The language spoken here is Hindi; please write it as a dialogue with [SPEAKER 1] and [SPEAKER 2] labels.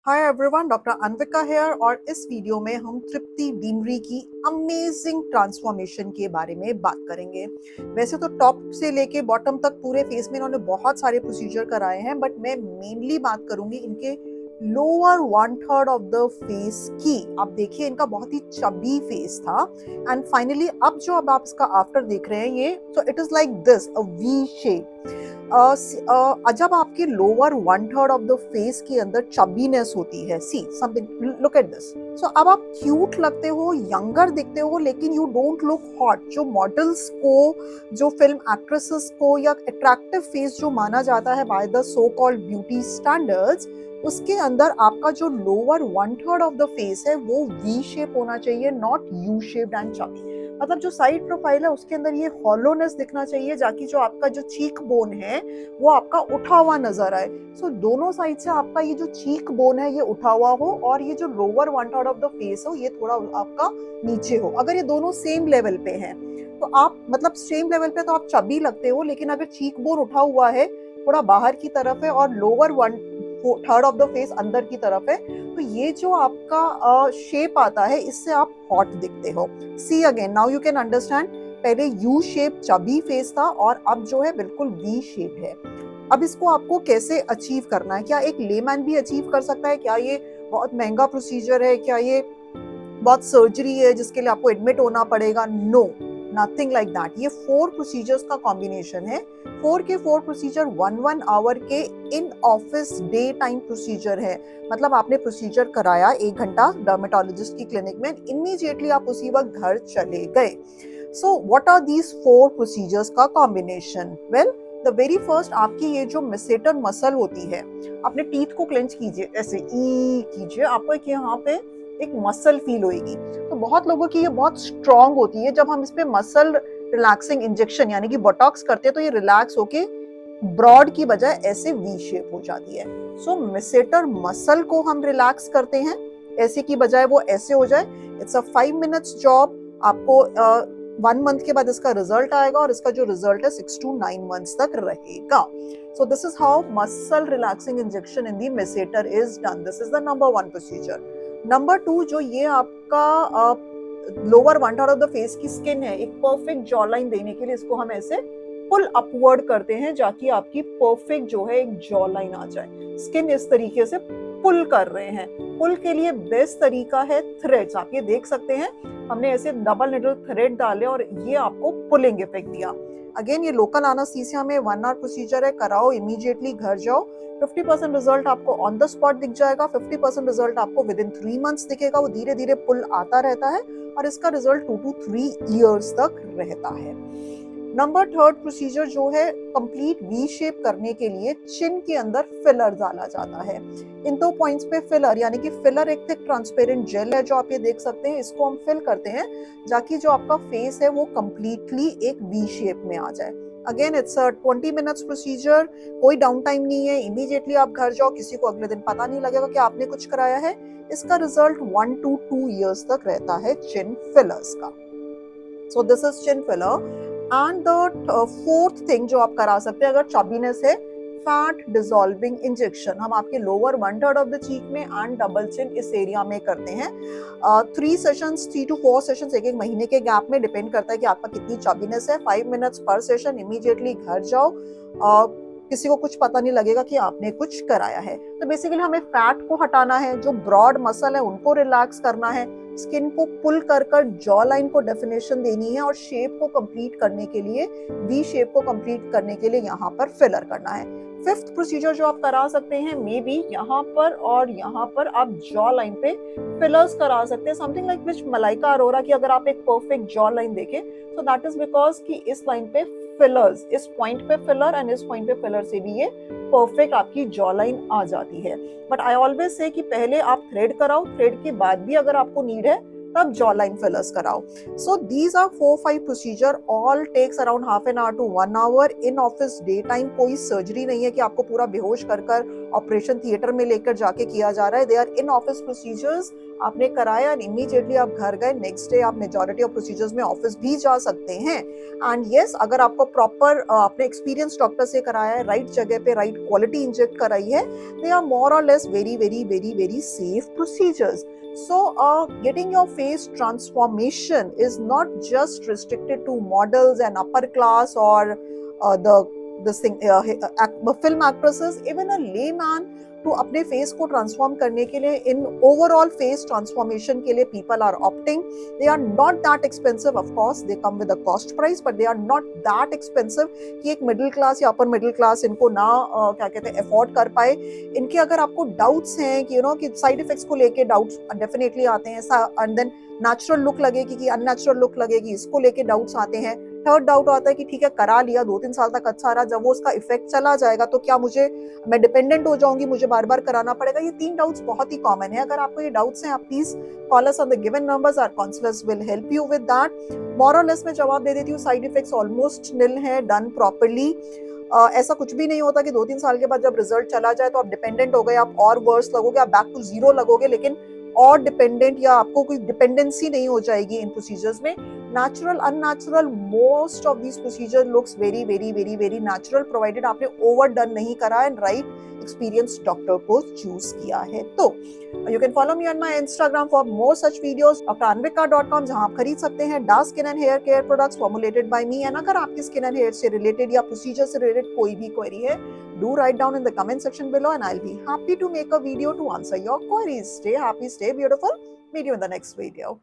[SPEAKER 1] हाय एवरीवन, डॉक्टर अनविका हेयर और इस वीडियो में हम तृप्ति डिमरी की अमेजिंग ट्रांसफॉर्मेशन के बारे में बात करेंगे। वैसे तो टॉप से लेके बॉटम तक पूरे फेस में इन्होंने बहुत सारे प्रोसीजर कराए हैं, बट मैं मेनली बात करूंगी इनके लोअर 1/3 ऑफ द फेस की। आप देखिए, इनका बहुत ही चबी फेस था एंड फाइनली अब आप इसका आफ्टर देख रहे हैं, ये so it is like this, a V shape. जब आपके लोअर 1/3 ऑफ द फेस के अंदर चबीनेस होती है, see something, look at this. So अब आप क्यूट लगते हो, यंगर दिखते हो, लेकिन यू डोंट लुक हॉट। जो मॉडल्स को, जो फिल्म एक्ट्रेसेस को या अट्रैक्टिव फेस जो माना जाता है by the so called beauty standards, उसके अंदर आपका जो लोअर 1/3 ऑफ द फेस है वो वी शेप होना चाहिए, not U shaped and chubby. मतलब जो साइड प्रोफाइल है उसके अंदर ये हॉलोनेस दिखना चाहिए, जाकि जो आपका जो चीक बोन है वो आपका उठा हुआ नजर आए। सो दोनों साइड से आपका ये जो चीक बोन है ये उठा हुआ हो और ये जो लोअर 1/3 ऑफ द फेस हो ये थोड़ा आपका नीचे हो। अगर ये दोनों सेम लेवल पे हैं तो आप, मतलब सेम लेवल पे तो आप चबी लगते हो, लेकिन अगर चीक बोन उठा हुआ है, थोड़ा बाहर की तरफ है और लोअर 1/3 ऑफ द फेस अंदर की तरफ है, तो ये जो आपका शेप आता है इससे आप हॉट दिखते हो। See again, now you can understand. पहले यू शेप चबी फेस था और अब जो है बिल्कुल वी शेप है। अब इसको आपको कैसे अचीव करना है? क्या एक लेमैन भी अचीव कर सकता है? क्या ये बहुत महंगा प्रोसीजर है? क्या ये बहुत सर्जरी है जिसके लिए आपको एडमिट होना पड़ेगा? No, nothing like that. ये 4 प्रोसीजर्स का कॉम्बिनेशन है। 4 के 4 प्रोसीजर 1 आवर के इन ऑफिस डे टाइम प्रोसीजर है। मतलब आपने प्रोसीजर कराया 1 घंटा डर्मेटोलॉजिस्ट की क्लिनिक में, इमीडिएटली आप उसी वक्त घर चले गए। So what are these 4 procedures का combination? Well, the very first, आपकी ये जो मेसेटर मसल होती है, अपने टीथ को क्लेंच कीजिए, ऐसे ई कीजिए, आपको एक यहाँ पे एक मसल फील होगी। तो बहुत लोगों की ये बहुत स्ट्रांग होती है। जब हम इस पे मसल रिलैक्सिंग इंजेक्शन यानी कि बोटॉक्स करते हैं तो ये रिलैक्स होके ब्रॉड की बजाय ऐसे वी शेप हो जाती है। सो मेसेटर मसल को हम रिलैक्स करते हैं, ऐसे की बजाय वो ऐसे हो जाए। It's a 5 minutes job. आपको 1 मंथ के बाद इसका रिजल्ट आएगा और इसका जो रिजल्ट है 6 to 9 मंथ्स तक रहेगा। So this is how muscle relaxing injection in the masseter is done. This is the number 1 procedure. Number 2, जो ये आपका लोअर 1/3 ऑफ द फेस की स्किन है, एक परफेक्ट जॉ लाइन देने के लिए इसको हम ऐसे पुल अपवर्ड करते हैं, जाकि आपकी परफेक्ट जो है एक जॉ लाइन आ जाए। स्किन इस तरीके से पुल कर रहे हैं। पुल के लिए बेस्ट तरीका है थ्रेड्स। आप ये देख सकते हैं, हमने ऐसे डबल निडल थ्रेड डाले और ये आपको पुलिंग इफेक्ट दिया। अगेन, ये लोकल एनेस्थीसिया में 1 आवर प्रोसीजर है, कराओ, इमीडिएटली घर जाओ। 50% रिजल्ट आपको ऑन द स्पॉट दिख जाएगा, 50% रिजल्ट आपको विद इन 3 मंथ्स दिखेगा। वो धीरे धीरे पुल आता रहता है और इसका रिजल्ट 2 to 3 ईयर्स तक रहता है। नंबर 3 प्रोसीजर जो है, कंप्लीट वी शेप करने के लिए चिन के अंदर फिलर डाला जाता है। इन 2 पॉइंट्स पे फिलर, यानी कि फिलर एक थिक ट्रांसपेरेंट जेल है जो आप ये देख सकते हैं, इसको हम फिल करते हैं जाकि जो आपका फेस है वो कंप्लीटली एक वी शेप में आ जाए। Again, it's a 20 minutes procedure, कोई डाउन टाइम नहीं है, इमीडिएटली आप घर जाओ, किसी को अगले दिन पता नहीं लगेगा कि आपने कुछ कराया है। इसका रिजल्ट 1 to 2 ईयर्स तक रहता है चिन फिलर्स का। So this is chin filler. And the 4th thing जो आप करा सकते हैं अगर चबीनेस है, फैट डिसॉल्विंग इंजेक्शन। हम आपके लोअर 1/3 ऑफ द चीक में एंड डबल चिन इस एरिया में करते हैं। 3 सेशंस, 3 to 4 सेशंस एक महीने के गैप में, डिपेंड करता है कि आपका कितनी चबीनेस है। 5 मिनट्स पर सेशन, इमीडिएटली घर जाओ, किसी को कुछ पता नहीं लगेगा कि आपने कुछ कराया है। तो बेसिकली हमें फैट को हटाना है, जो ब्रॉड मसल है उनको रिलैक्स करना है, स्किन को पुल कर कर जॉ लाइन को डेफिनेशन देनी है और शेप को कंप्लीट करने के लिए, वी शेप को कंप्लीट करने के लिए यहाँ पर फिलर करना है। 5th प्रोसीजर जो आप करा सकते हैं, मे बी यहाँ पर और यहाँ पर आप जॉ लाइन पे फिलर्स करा सकते हैं, something like which Malaika Arora की अगर आप एक परफेक्ट जॉ लाइन देखें, तो दैट इज बिकॉज कि इस लाइन पे फिलर्स, इस पॉइंट पे फिलर एंड इस पॉइंट पे फिलर से भी ये परफेक्ट आपकी जॉ लाइन आ जाती है। बट आई ऑलवेज से कि पहले आप थ्रेड कराओ, थ्रेड के बाद भी अगर आपको नीड है तब जॉ लाइन फिलर्स कराओ। So these are 4-5 procedure, all takes around half an hour to 1 hour in office day time. कोई सर्जरी नहीं है कि आपको पूरा बेहोश कर कर ऑपरेशन थिएटर में लेकर जाके किया जा रहा है। They are in office procedures. आपने कराया एंड इमीडिएटली आप घर गए, नेक्स्ट डे आप मेजॉरिटी ऑफ प्रोसीजर्स में ऑफिस भी जा सकते हैं। एंड यस, अगर आपको प्रॉपर आपने एक्सपीरियंस डॉक्टर से कराया है, राइट जगह पे राइट क्वालिटी इंजेक्ट कराई है, दे आर मोर और less very very very very safe procedures. So, getting your face transformation is not just restricted to models and upper class or the this thing film actresses. Even a layman to अपने फेस को ट्रांसफॉर्म करने के लिए इन ओवरऑल फेस ट्रांसफॉर्मेशन के लिए people are opting. They are not that expensive, of course they come with a cost price, but they are not that expensive कि एक मिडिल क्लास या अपर मिडिल क्लास इनको ना क्या कहते हैं अफोर्ड कर पाए. इनके अगर आपको डाउट्स हैं कि कि साइड इफेक्ट्स को लेके डाउट्स डेफिनेटली आते हैं, एंड देन नेचुरल लुक लगेगी कि अननेचुरल लुक लगेगी, इसको लेके डाउट्स आते हैं. थर्ड डाउट आता है कि ठीक है करा लिया 2-3 साल तक अच्छा रहा, जब वो उसका इफेक्ट चला जाएगा तो क्या मैं डिपेंडेंट हो जाऊंगी, मुझे बार बार कराना पड़ेगा. ये 3 डाउट्स बहुत ही कॉमन है. अगर आपको ये डाउट्स हैं, आप please call us on the given numbers. Our counsellors will help you with that. More और लेस मैं जवाब दे देती हूँ, साइड इफेक्ट्स ऑलमोस्ट निल है डन प्रॉपर्ली. ऐसा कुछ भी नहीं होता कि 2-3 साल के बाद जब रिजल्ट चला जाए तो आप डिपेंडेंट हो गए, आप और वर्स लगोगे, आप बैक टू जीरो लगोगे, लेकिन और डिपेंडेंट या आपको कोई डिपेंडेंसी नहीं हो जाएगी इन प्रोसीजर्स में. Natural unnatural most of this procedure looks very very very very natural, provided आपने ओवर डन नहीं करा एंड राइट एक्सपीरियंस डॉक्टर को चूज किया है. तो you can follow me on my Instagram for more such videos, dranvika.com, जहां आप खरीद सकते हैं dark skin and hair care products formulated by me. And अगर आपकी स्किन एंड हेयर से रिलेटेड या प्रोसीजर से रिलेटेड कोई भी क्वेरी है, do write down in the comment section below and I'll be happy to make a video to answer your queries. Stay happy, stay beautiful. Meet you in the next video.